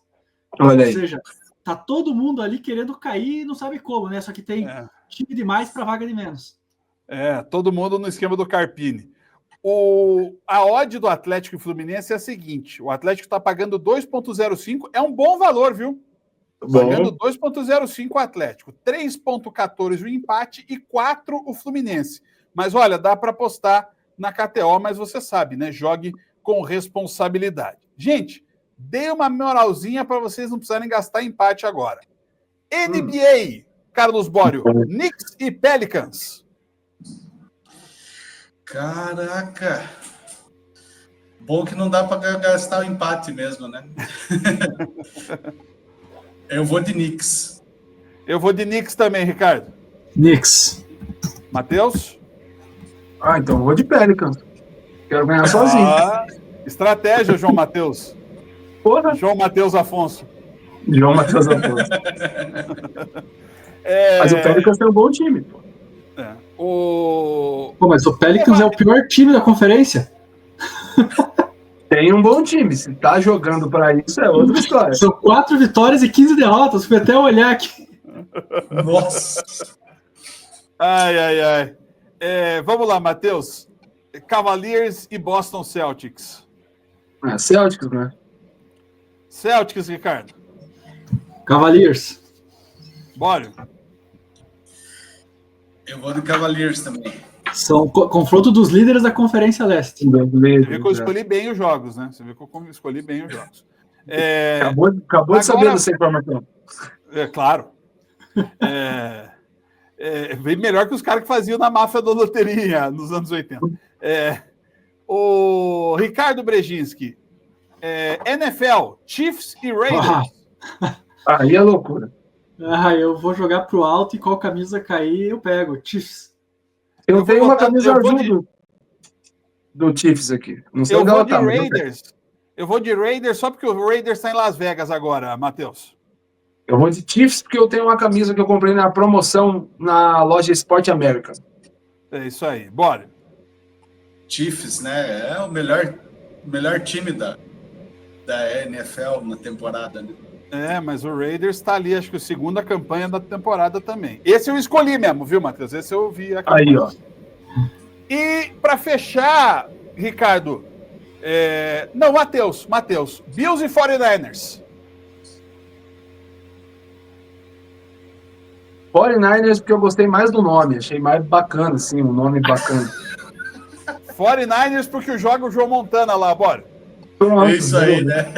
Olha aí. Ou seja, tá todo mundo ali querendo cair e não sabe como, né? Só que tem time de mais para vaga de menos. Todo mundo no esquema do Carpini. A odd do Atlético e Fluminense é a seguinte: o Atlético está pagando 2,05, é um bom valor, viu? Pagando 2,05 o Atlético, 3,14 o empate e 4 o Fluminense. Mas olha, dá para apostar na KTO, mas você sabe, né? Jogue com responsabilidade. Gente, dei uma moralzinha para vocês não precisarem gastar empate agora. NBA, Carlos Bório, Knicks e Pelicans. Caraca! Bom que não dá para gastar o empate mesmo, né? Eu vou de Knicks. Eu vou de Knicks também, Ricardo. Knicks. Matheus? Então eu vou de Pelicans. Quero ganhar sozinho. Estratégia, João Matheus. Porra. João Matheus Afonso. Mas o Pelicans tem um bom time. Mas o Pelicans é o pior time da conferência. Tem um bom time. Se tá jogando para isso, é outra história. São 4 vitórias e 15 derrotas. Fui até olhar aqui. Nossa! Ai. Vamos lá, Matheus. Cavaliers e Boston Celtics. Celtics, né? Celtics, Ricardo. Cavaliers. Bório. Eu vou de Cavaliers também. São confronto dos líderes da Conferência Leste. Você viu que eu escolhi bem os jogos, né? Acabou de saber dessa informação. Claro. Bem melhor que os caras que faziam na máfia da loteria nos anos 80. O Ricardo Brejinski. NFL, Chiefs e Raiders. Aí é loucura. Eu vou jogar pro alto e qual camisa cair eu pego. Chiefs. Eu tenho uma camisa azul do Chiefs aqui. Não sei onde ela tá. Raiders. Eu vou de Raiders só porque o Raiders está em Las Vegas agora, Matheus. Eu vou de Chiefs porque eu tenho uma camisa que eu comprei na promoção na loja Sport America. É isso aí. Bora. Chiefs, né? É o melhor time da NFL na temporada, né? Mas o Raiders está ali, acho que a segunda campanha da temporada também. Esse eu escolhi mesmo, viu, Matheus? Esse eu vi a campanha. Aí, ó. E para fechar, Ricardo, Matheus, Bills e 49ers. 49ers porque eu gostei mais do nome, achei mais bacana, assim, um nome bacana. 49ers porque joga o João Montana lá, bora. É isso aí, né?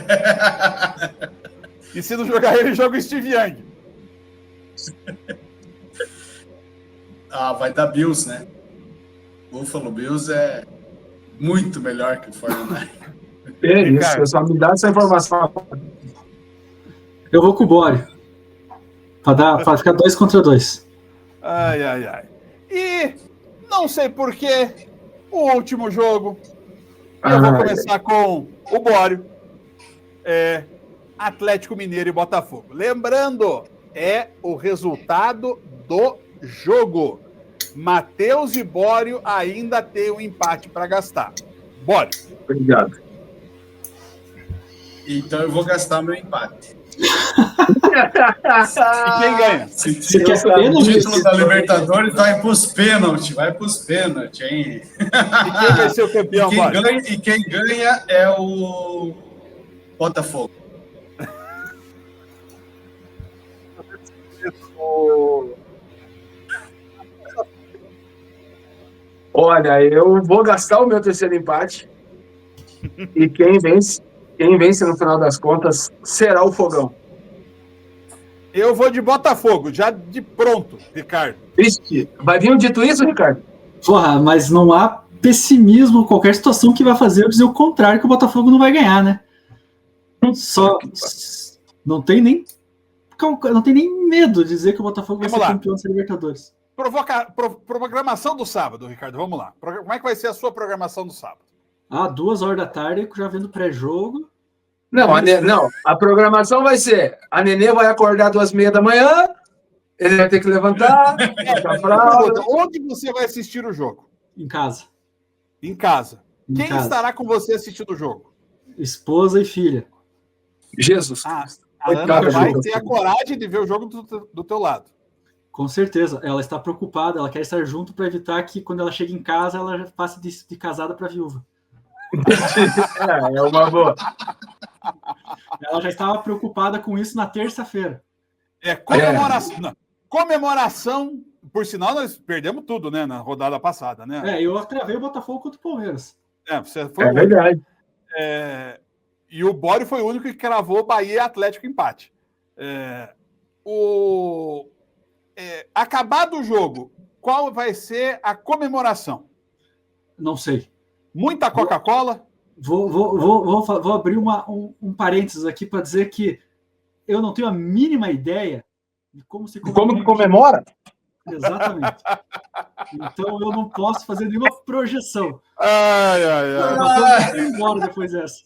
E se não jogar ele, joga o Steve Young. Vai dar Bills, né? Buffalo Bills é muito melhor que o 49ers. Isso, só me dá essa informação. Eu vou com o Bório. Pra ficar 2 contra 2. Ai. E não sei porquê, o último jogo. Eu vou começar com o Bório. Atlético Mineiro e Botafogo. Lembrando, é o resultado do jogo. Matheus e Bório ainda tem um empate para gastar. Bório. Obrigado. Então eu vou gastar meu empate. E quem ganha? Você quer O título da Libertadores vai pros pênaltis, hein? E quem vai ser o campeão, Bório? E quem ganha é o Botafogo. Olha, eu vou gastar o meu terceiro empate e quem vence no final das contas será o Fogão. Eu vou de Botafogo, já de pronto, Ricardo. Vixe, vai vir um dito isso, Ricardo? Porra, mas não há pessimismo, qualquer situação que vai fazer eu dizer o contrário, que o Botafogo não vai ganhar, né? Só não tem nem medo de dizer que o Botafogo vai ser campeão da Libertadores. Programação do sábado, Ricardo, vamos lá. Como é que vai ser a sua programação do sábado? 2 horas da tarde, já vendo pré-jogo. Não, a programação vai ser: a Nenê vai acordar 2h30 da manhã, ele vai ter que levantar. Onde você vai assistir o jogo? Em casa. Em casa. Quem casa. Estará com você assistindo o jogo? Esposa e filha. Jesus. A Ana vai ter a coragem de ver o jogo do teu lado. Com certeza. Ela está preocupada, ela quer estar junto para evitar que quando ela chega em casa, ela já passe de casada para viúva. É uma boa. Ela já estava preocupada com isso na terça-feira. Comemoração. Por sinal, nós perdemos tudo, né? Na rodada passada, né? Eu travei o Botafogo contra o Palmeiras. Você foi verdade. E o Bório foi o único que cravou Bahia e Atlético empate. Acabado o jogo, qual vai ser a comemoração? Não sei. Muita Coca-Cola? Vou abrir um parênteses aqui para dizer que eu não tenho a mínima ideia de como se comemora. Exatamente. Então eu não posso fazer nenhuma projeção. Ai. Eu vou embora depois dessa.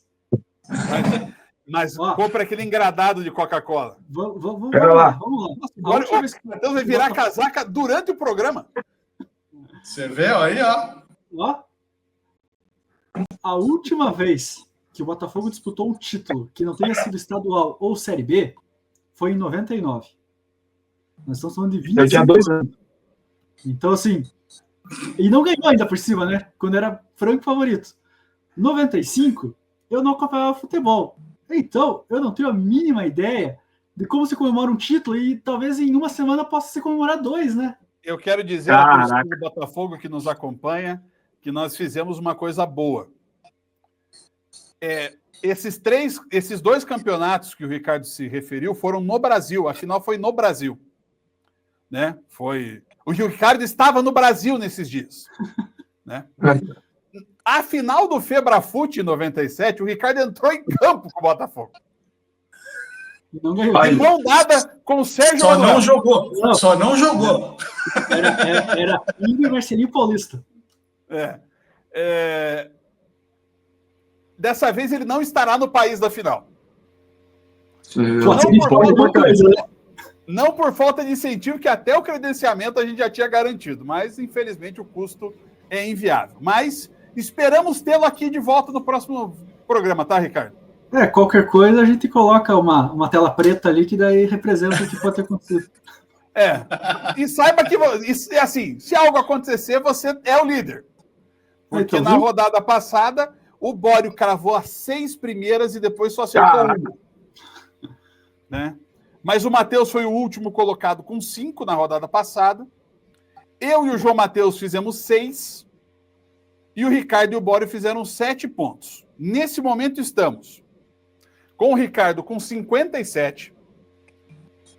Mas compra aquele engradado de Coca-Cola. Vamos lá. Então vai virar casaca durante o programa. Você vê aí, ó. A última vez que o Botafogo disputou um título que não tenha sido estadual ou Série B foi em 99. Nós estamos falando de 25 Eu tinha 2 anos. Então, assim... E não ganhou ainda por cima, né? Quando era franco favorito. 95, eu não acompanhava futebol. Então, eu não tenho a mínima ideia de como se comemora um título e talvez em uma semana possa se comemorar 2, né? Eu quero dizer ao torcedor do Botafogo que nos acompanha que nós fizemos uma coisa boa. Esses 2 campeonatos que o Ricardo se referiu foram no Brasil. A final foi no Brasil. Né? O Ricardo estava no Brasil nesses dias. Né? A final do Febrafute em 97, o Ricardo entrou em campo com o Botafogo. Não ganhou. De mão dada com o Sérgio Só Manuel. não jogou. Só não jogou. Era Inter e Marcelinho Paulista. Dessa vez ele não estará no país da final. Não por falta de incentivo, que até o credenciamento a gente já tinha garantido, mas infelizmente o custo é inviável. Mas esperamos tê-lo aqui de volta no próximo programa, tá, Ricardo? Qualquer coisa a gente coloca uma tela preta ali que daí representa o que pode ter acontecido. E saiba que, assim, se algo acontecer, você é o líder. Porque na rodada passada, o Bório cravou as 6 primeiras e depois só acertou uma. Né? Mas o Matheus foi o último colocado com 5 na rodada passada. Eu e o João Matheus fizemos 6. E o Ricardo e o Bório fizeram 7 pontos. Nesse momento estamos com o Ricardo com 57,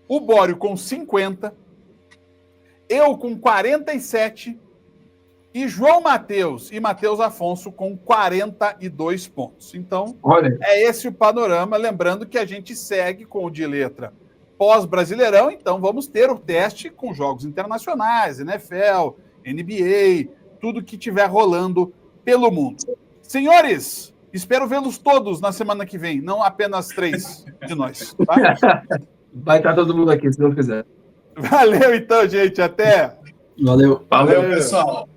o Bório com 50, eu com 47 e João Matheus e Matheus Afonso com 42 pontos. Então, é esse o panorama. Lembrando que a gente segue com o de letra pós-brasileirão, então vamos ter o teste com jogos internacionais, NFL, NBA, tudo que estiver rolando pelo mundo. Senhores, espero vê-los todos na semana que vem, não apenas 3 de nós. Tá? Vai estar todo mundo aqui, se Deus quiser. Valeu então, gente. Até. Valeu, pessoal.